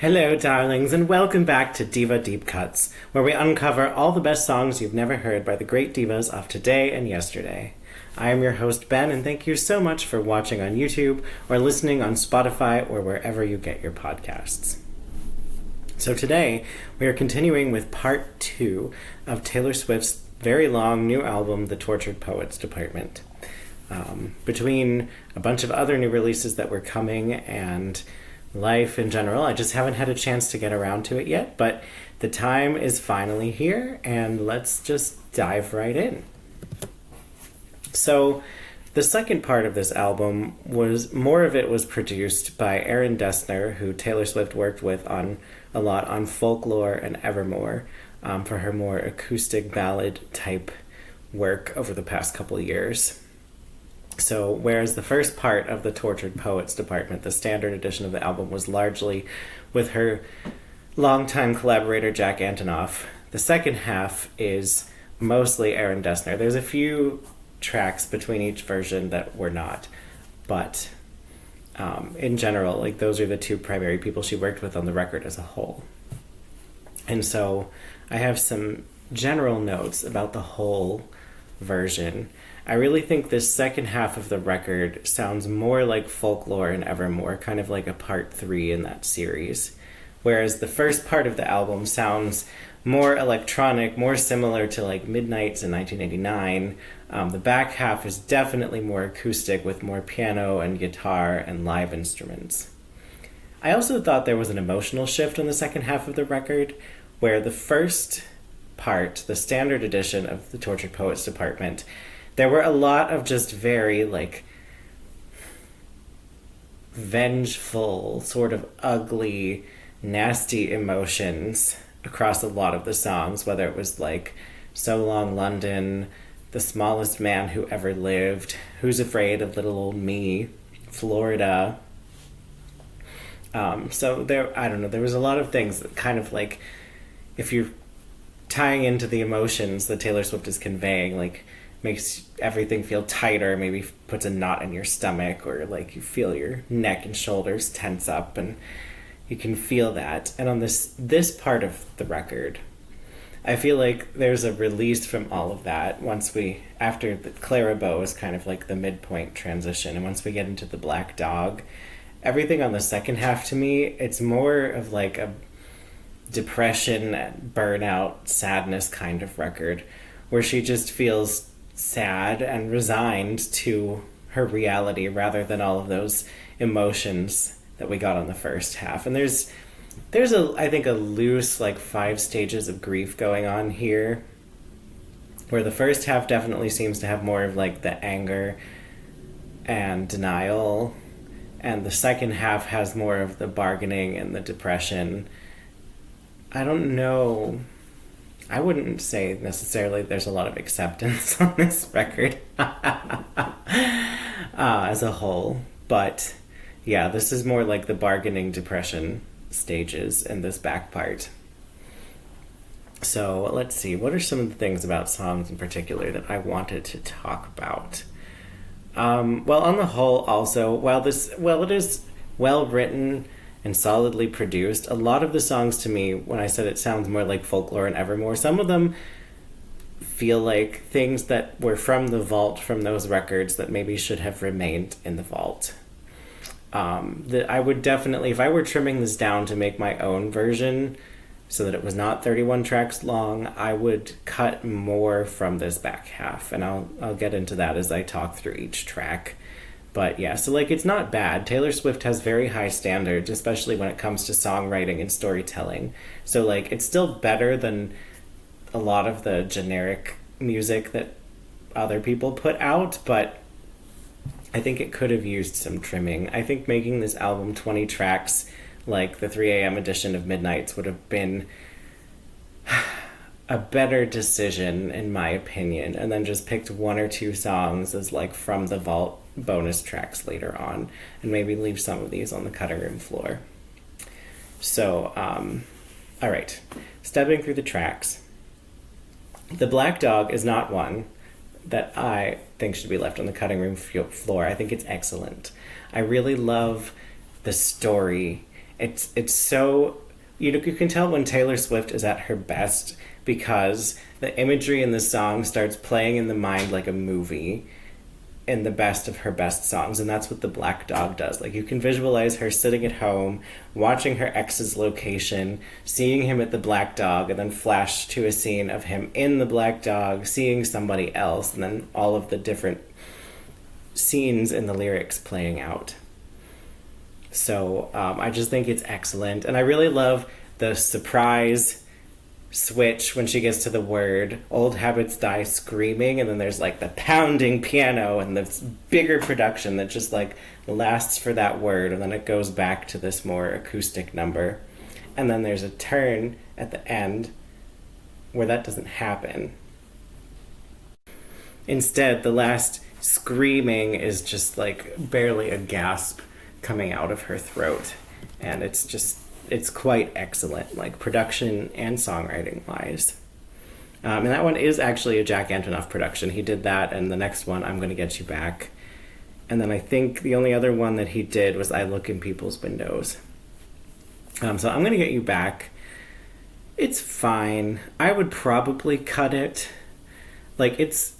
Hello, darlings, and welcome back to Diva Deep Cuts, where we uncover all the best songs you've never heard by the great divas of today and yesterday. I am your host, Ben, and thank you so much for watching on YouTube or listening on Spotify or wherever you get your podcasts. So today, we are continuing with part 2 of Taylor Swift's very long new album, The Tortured Poets Department. Between a bunch of other new releases that were coming and life in general, I just haven't had a chance to get around to it yet, but the time is finally here, and let's just dive right in. So, the second part of this album more of it was produced by Aaron Dessner, who Taylor Swift worked with a lot on Folklore and Evermore, for her more acoustic ballad type work over the past couple of years. So, whereas the first part of the Tortured Poets Department, the standard edition of the album, was largely with her longtime collaborator Jack Antonoff, the second half is mostly Aaron Dessner. There's a few tracks between each version that were not, but in general, those are the two primary people she worked with on the record as a whole. And so I have some general notes about the whole version. I really think this second half of the record sounds more like Folklore and Evermore, kind of like a part 3 in that series. Whereas the first part of the album sounds more electronic, more similar to like Midnights in 1989. The back half is definitely more acoustic with more piano and guitar and live instruments. I also thought there was an emotional shift in the second half of the record, where the first part, the standard edition of the Tortured Poets Department, there were a lot of just very, vengeful, sort of ugly, nasty emotions across a lot of the songs, whether it was So Long London, The Smallest Man Who Ever Lived, Who's Afraid of Little Old Me, Florida. So there was a lot of things that kind of if you're tying into the emotions that Taylor Swift is conveying, makes everything feel tighter, maybe puts a knot in your stomach, or you feel your neck and shoulders tense up, and you can feel that. And on this part of the record, I feel like there's a release from all of that after the Clara Bow is kind of the midpoint transition, and once we get into the Black Dog, everything on the second half, to me, it's more of a depression, burnout, sadness kind of record, where she just feels sad and resigned to her reality rather than all of those emotions that we got on the first half. And there's I think a loose 5 stages of grief going on here, where the first half definitely seems to have more of the anger and denial, and the second half has more of the bargaining and the depression. I don't know. I wouldn't say necessarily there's a lot of acceptance on this record as a whole. But yeah, this is more the bargaining depression stages in this back part. So let's see. What are some of the things about songs in particular that I wanted to talk about? Well, on the whole, also, while it is well written and solidly produced, a lot of the songs, to me, when I said it sounds more like Folklore and Evermore, some of them feel like things that were from the vault from those records that maybe should have remained in the vault. That I would definitely, if I were trimming this down to make my own version so that it was not 31 tracks long, I would cut more from this back half, and I'll get into that as I talk through each track. But yeah, so it's not bad. Taylor Swift has very high standards, especially when it comes to songwriting and storytelling. So it's still better than a lot of the generic music that other people put out, but I think it could have used some trimming. I think making this album 20 tracks like the 3 a.m. edition of Midnights would have been a better decision, in my opinion, and then just picked 1 or 2 songs as from the vault bonus tracks later on, and maybe leave some of these on the cutting room floor. So, all right, stepping through the tracks. The Black Dog is not one that I think should be left on the cutting room floor. I think it's excellent. I really love the story It's so, you can tell when Taylor Swift is at her best because the imagery in the song starts playing in the mind like a movie in the best of her best songs, and that's what the Black Dog does. Like, you can visualize her sitting at home watching her ex's location, seeing him at the Black Dog, and then flash to a scene of him in the Black Dog seeing somebody else, and then all of the different scenes in the lyrics playing out. So I just think it's excellent, and I really love the surprise switch when she gets to the word "old habits die screaming," and then there's like the pounding piano and this bigger production that just like lasts for that word, and then it goes back to this more acoustic number, and then there's a turn at the end where that doesn't happen. Instead, the last screaming is just like barely a gasp coming out of her throat, and it's quite excellent, like production and songwriting wise. And that one is actually a Jack Antonoff production. He did that, and the next one, I'm Gonna Get You Back. And then I think the only other one that he did was I Look in People's Windows. So I'm Gonna Get You Back. It's fine. I would probably cut it. Like, it's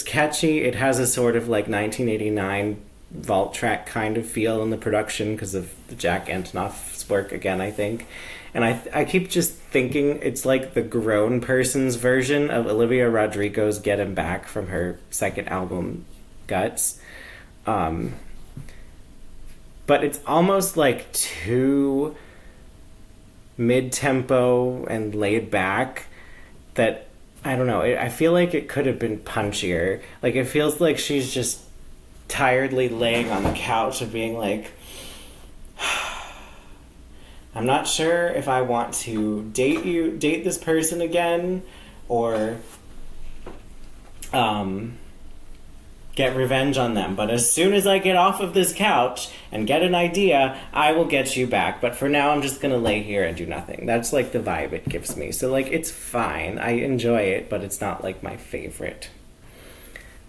catchy. It has a sort of like 1989 vault track kind of feel in the production because of the Jack Antonoff's work again, I think. And I keep just thinking it's like the grown person's version of Olivia Rodrigo's Get Him Back from her second album, Guts. But it's almost like too mid-tempo and laid back that, I don't know, I feel like it could have been punchier. Like, it feels like she's just tiredly laying on the couch and being like, I'm not sure if I want to date this person again, or get revenge on them. But as soon as I get off of this couch and get an idea, I will get you back. But for now, I'm just going to lay here and do nothing. That's like the vibe it gives me. So like, it's fine. I enjoy it, but it's not like my favorite.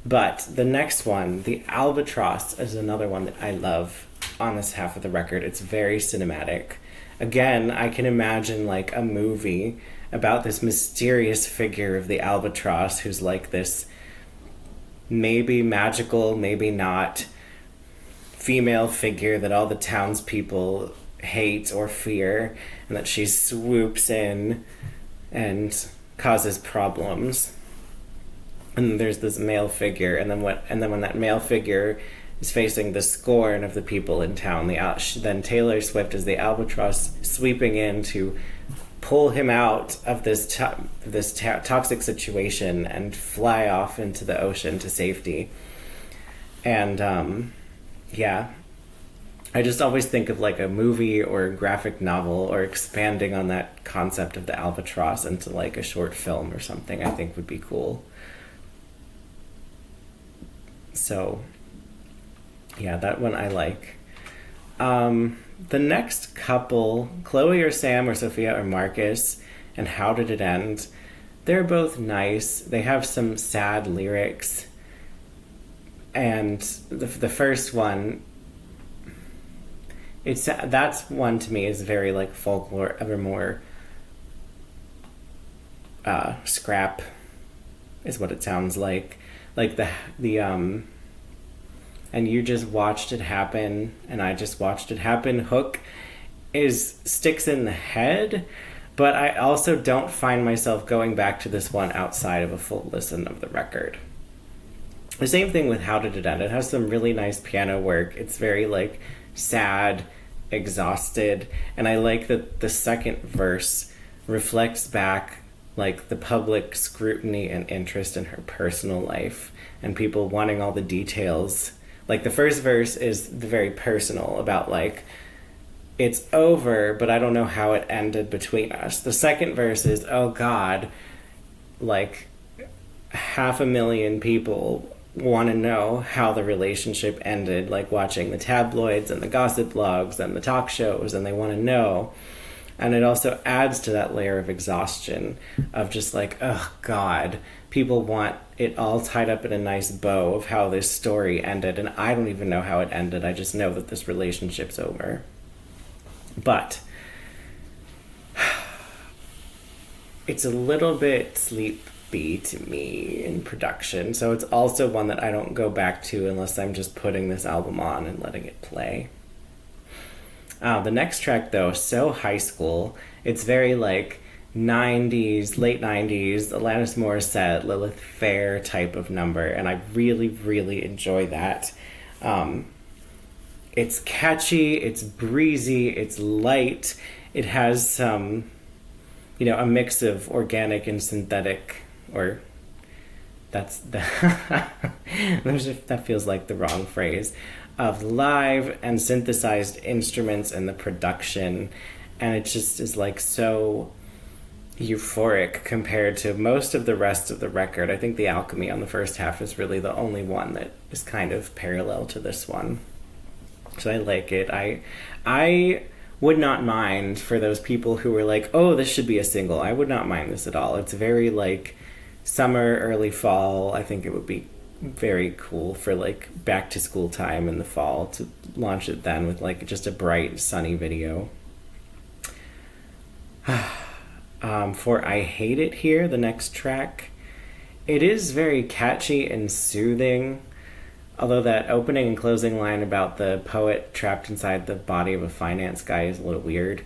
But the next one, The Albatross, is another one that I love on this half of the record. It's very cinematic. Again, I can imagine like a movie about this mysterious figure of the albatross who's like this maybe magical, maybe not female figure that all the townspeople hate or fear, and that she swoops in and causes problems. And there's this male figure, and then when that male figure is facing the scorn of the people in town, then Taylor Swift is the albatross sweeping in to pull him out of this toxic situation and fly off into the ocean to safety. And yeah, I just always think of like a movie or a graphic novel, or expanding on that concept of the albatross into like a short film or something, I think would be cool. So yeah, that one I like. The next couple, Chloe or Sam or Sophia or Marcus, and How Did It End? They're both nice. They have some sad lyrics. And the first one, that's one to me is very like Folklore Evermore. Scrap is what it sounds like. Like the and you just watched it happen, and I just watched it happen. Hook sticks in the head, but I also don't find myself going back to this one outside of a full listen of the record. The same thing with How Did It End? It has some really nice piano work. It's very like sad, exhausted, and I like that the second verse reflects back like the public scrutiny and interest in her personal life and people wanting all the details. Like, the first verse is very personal about, like, it's over, but I don't know how it ended between us. The second verse is, oh, God, like, 500,000 people want to know how the relationship ended, like watching the tabloids and the gossip blogs and the talk shows, and they want to know. And it also adds to that layer of exhaustion of just like, oh, God, people want it all tied up in a nice bow of how this story ended, and I don't even know how it ended. I just know that this relationship's over. But it's a little bit sleepy to me in production, so it's also one that I don't go back to unless I'm just putting this album on and letting it play. The next track, though, so high school. It's very like 90s, late 90s, Alanis Morissette, Lilith Fair type of number, and I really, really enjoy that. It's catchy, it's breezy, it's light. It has some, a mix of organic and synthetic, or that feels like the wrong phrase, of live and synthesized instruments and the production, and it just is like so euphoric compared to most of the rest of the record. I think the alchemy on the first half is really the only one that is kind of parallel to this one. So I like it. I would not mind for those people who were like, oh, this should be a single. I would not mind this at all. It's very like summer, early fall. I think it would be very cool for like back to school time in the fall to launch it then with like just a bright, sunny video. For I Hate It Here, the next track, it is very catchy and soothing. Although that opening and closing line about the poet trapped inside the body of a finance guy is a little weird.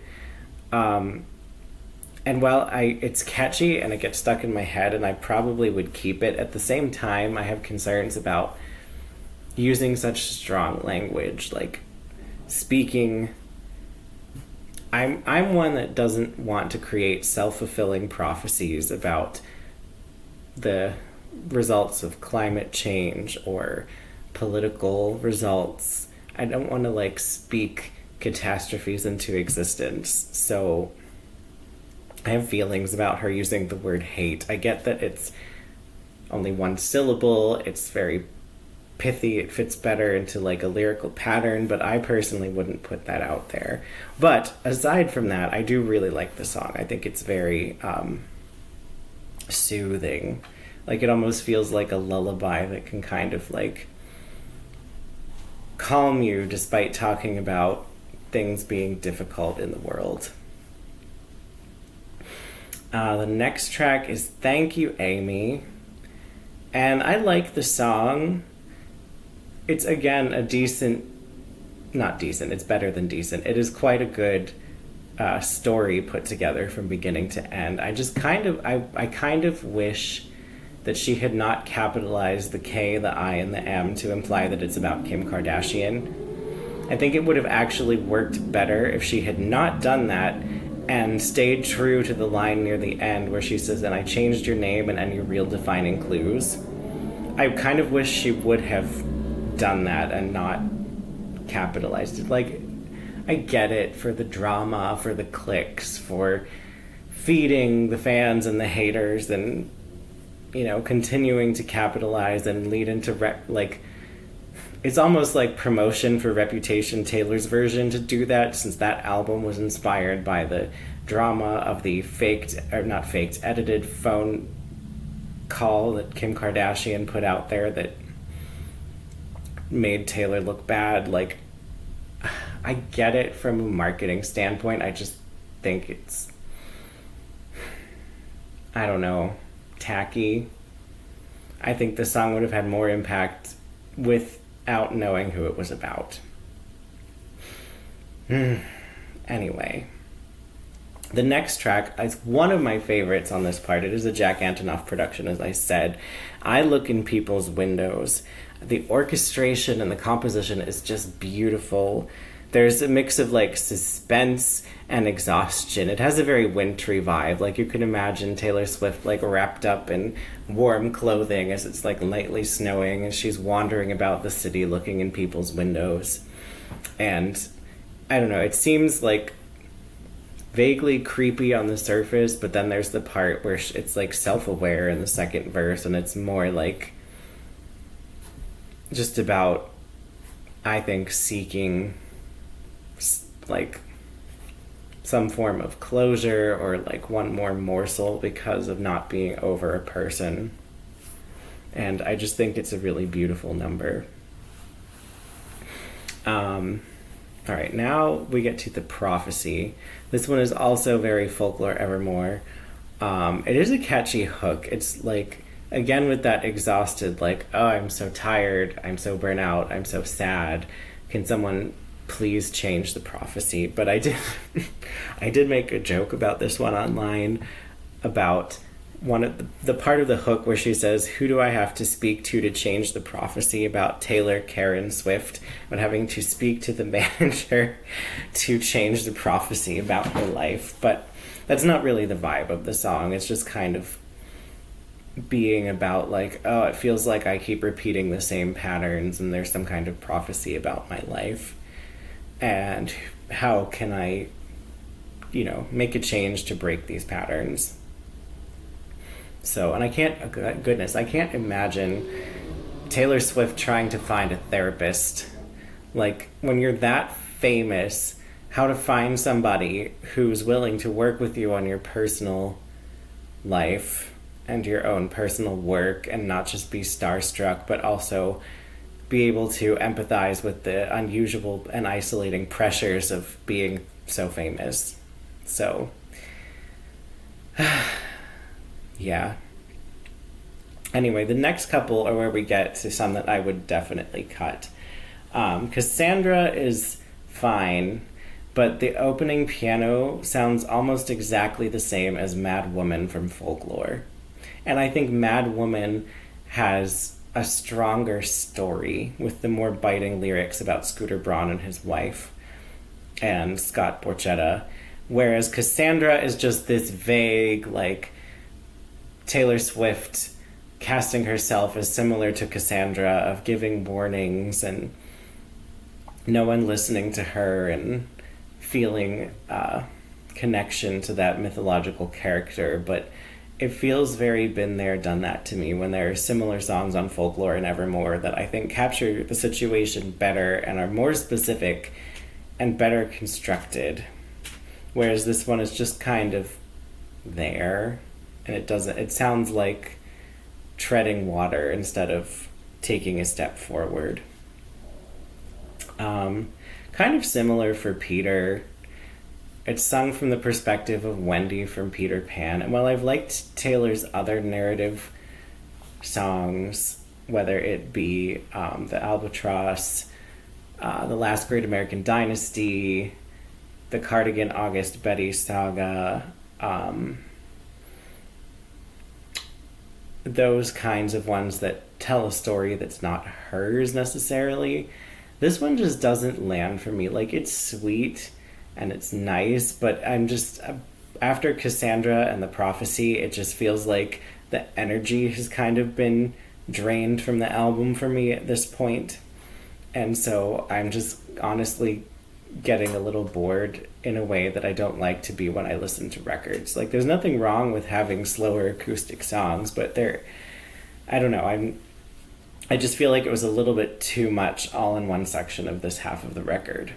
And while it's catchy and it gets stuck in my head and I probably would keep it, at the same time I have concerns about using such strong language, like speaking. I'm one that doesn't want to create self-fulfilling prophecies about the results of climate change or political results. I don't want to like speak catastrophes into existence. So I have feelings about her using the word hate. I get that it's only one syllable, it's very pithy, it fits better into like a lyrical pattern, but I personally wouldn't put that out there. But aside from that, I do really like the song. I think it's very soothing. Like it almost feels like a lullaby that can kind of like calm you despite talking about things being difficult in the world. The next track is Thank You, Amy. And I like the song. It's, again, it's better than decent. It is quite a good story put together from beginning to end. I kind of wish that she had not capitalized the K, the I, and the M to imply that it's about Kim Kardashian. I think it would have actually worked better if she had not done that and stayed true to the line near the end where she says, and I changed your name and any real defining clues. I kind of wish she would have done that and not capitalized it. Like, I get it for the drama, for the clicks, for feeding the fans and the haters and, continuing to capitalize and lead into, it's almost like promotion for Reputation, Taylor's version, to do that, since that album was inspired by the drama of the edited phone call that Kim Kardashian put out there that made Taylor look bad. Like, I get it from a marketing standpoint. I just think it's, I don't know, tacky. I think the song would have had more impact without knowing who it was about. Anyway, the next track is one of my favorites on this part. It is a Jack Antonoff production, as I said. I Look in People's Windows. The orchestration and the composition is just beautiful. There's a mix of like suspense and exhaustion. It has a very wintry vibe. Like you can imagine Taylor Swift like wrapped up in warm clothing as it's like lightly snowing and she's wandering about the city looking in people's windows. And I don't know, it seems like vaguely creepy on the surface, but then there's the part where it's like self-aware in the second verse, and it's more like just about, I think, seeking like some form of closure or like one more morsel because of not being over a person. And I just think it's a really beautiful number. All right, now we get to the prophecy. This one is also very folklore evermore. It is a catchy hook. It's like, again, with that exhausted, like, oh, I'm so tired, I'm so burnt out, I'm so sad. Can someone please change the prophecy? But I did, I did make a joke about this one online about one of the part of the hook where she says, "Who do I have to speak to change the prophecy?" about Taylor Karen Swift, but having to speak to the manager to change the prophecy about her life. But that's not really the vibe of the song. It's just kind of being about like, oh, it feels like I keep repeating the same patterns and there's some kind of prophecy about my life. And how can I, make a change to break these patterns? So, and I can't, goodness, I can't imagine Taylor Swift trying to find a therapist. Like, when you're that famous, how to find somebody who's willing to work with you on your personal life and your own personal work and not just be starstruck, but also be able to empathize with the unusual and isolating pressures of being so famous. So, yeah. Anyway, the next couple are where we get to some that I would definitely cut. Cassandra is fine, but the opening piano sounds almost exactly the same as Mad Woman from Folklore. And I think Mad Woman has a stronger story with the more biting lyrics about Scooter Braun and his wife and Scott Borchetta, whereas Cassandra is just this vague, like, Taylor Swift casting herself as similar to Cassandra, of giving warnings and no one listening to her and feeling connection to that mythological character. But it feels very been there, done that to me when there are similar songs on Folklore and Evermore that I think capture the situation better and are more specific and better constructed. Whereas this one is just kind of there, and it sounds like treading water instead of taking a step forward. Kind of similar for Peter. It's sung from the perspective of Wendy from Peter Pan. And while I've liked Taylor's other narrative songs, whether it be The Albatross, The Last Great American Dynasty, The Cardigan August Betty Saga, those kinds of ones that tell a story that's not hers necessarily, this one just doesn't land for me. Like, it's sweet and it's nice, but I'm just, after Cassandra and the prophecy, it just feels like the energy has kind of been drained from the album for me at this point. And so I'm just honestly getting a little bored in a way that I don't like to be when I listen to records. Like, there's nothing wrong with having slower acoustic songs, but I don't know, I just feel like it was a little bit too much all in one section of this half of the record.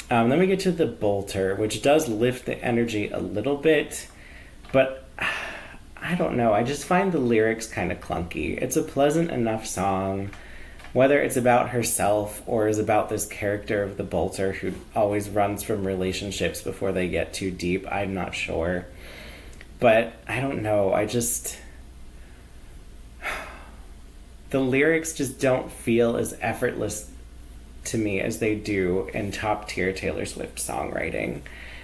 Then we get to the Bolter, which does lift the energy a little bit, but I don't know, I just find the lyrics kind of clunky. It's a pleasant enough song, whether it's about herself or is about this character of the Bolter who always runs from relationships before they get too deep, I'm not sure. But I don't know, the lyrics just don't feel as effortless to me as they do in top tier Taylor Swift songwriting.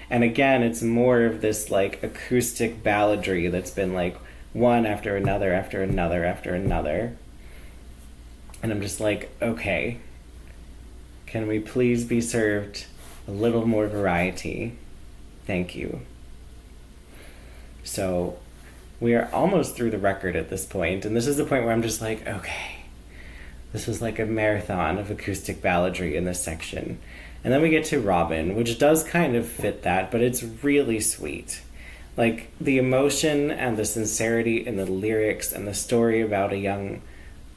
And again, it's more of this like acoustic balladry that's been like one after another after another after another. And I'm just like, okay, can we please be served a little more variety? Thank you. So we are almost through the record at this point, and this is the point where I'm just like, okay, this was like a marathon of acoustic balladry in this section. And then we get to Robin, which does kind of fit that, but it's really sweet. Like, the emotion and the sincerity in the lyrics and the story about a young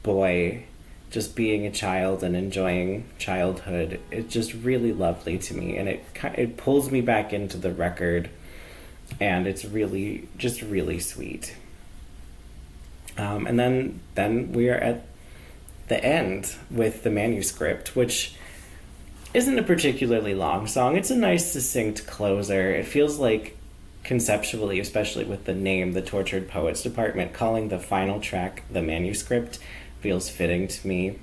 boy just being a child and enjoying childhood, it's just really lovely to me, and it pulls me back into the record, and it's really, just really sweet. And then we are at the end with the manuscript, which isn't a particularly long song. It's a nice, succinct closer. It feels like, conceptually, especially with the name, the Tortured Poets Department, calling the final track the manuscript feels fitting to me.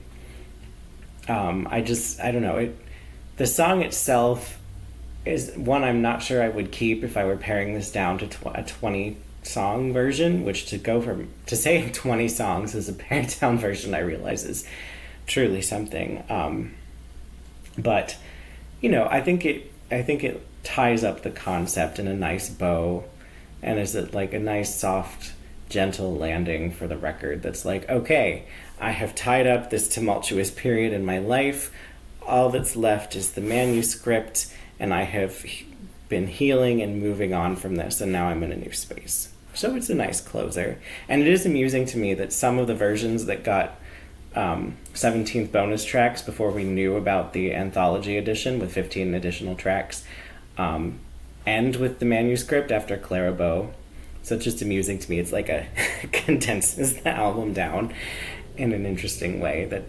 I don't know. The song itself is one I'm not sure I would keep if I were paring this down to a 20 song version, which to say 20 songs is a pared down version, I realize is truly something. But I think it ties up the concept in a nice bow, and is it like a nice soft gentle landing for the record that's like, okay, I have tied up this tumultuous period in my life. All that's left is the manuscript, and I have been healing and moving on from this, and now I'm in a new space. So it's a nice closer. And it is amusing to me that some of the versions that got 17th bonus tracks before we knew about the Anthology edition with 15 additional tracks end with the manuscript after Clara Bow. So it's just amusing to me. It's like a condenses the album down in an interesting way that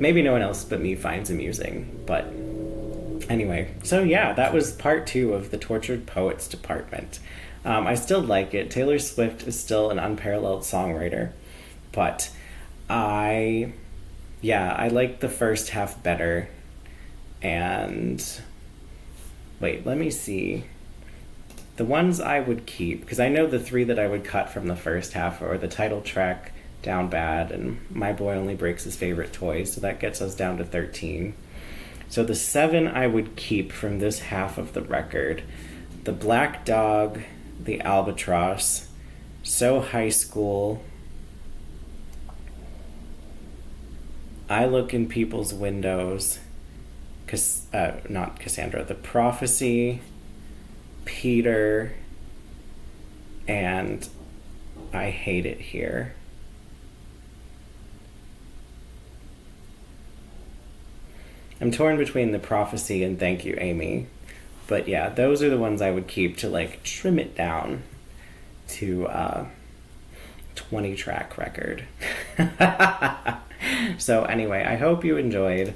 maybe no one else but me finds amusing. But anyway, so yeah, that was part 2 of the Tortured Poets Department. I still like it. Taylor Swift is still an unparalleled songwriter, but I like the first half better. And wait, let me see. The ones I would keep, because I know the 3 that I would cut from the first half are the title track, Down Bad, and My Boy Only Breaks His Favorite Toys, so that gets us down to 13. So the 7 I would keep from this half of the record: The Black Dog, The Albatross, So High School, I Look in People's Windows, not Cassandra, The Prophecy, Peter, and I Hate It Here. I'm torn between The Prophecy and Thank You, Amy. But yeah, those are the ones I would keep to like trim it down to 20 track record. So anyway, I hope you enjoyed.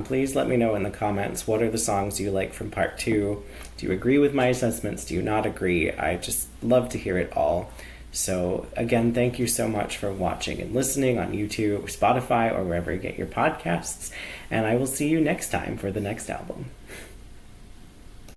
Please let me know in the comments, what are the songs you like from part 2? Do you agree with my assessments? Do you not agree? I just love to hear it all. So again, thank you so much for watching and listening on YouTube, Spotify, or wherever you get your podcasts. And I will see you next time for the next album.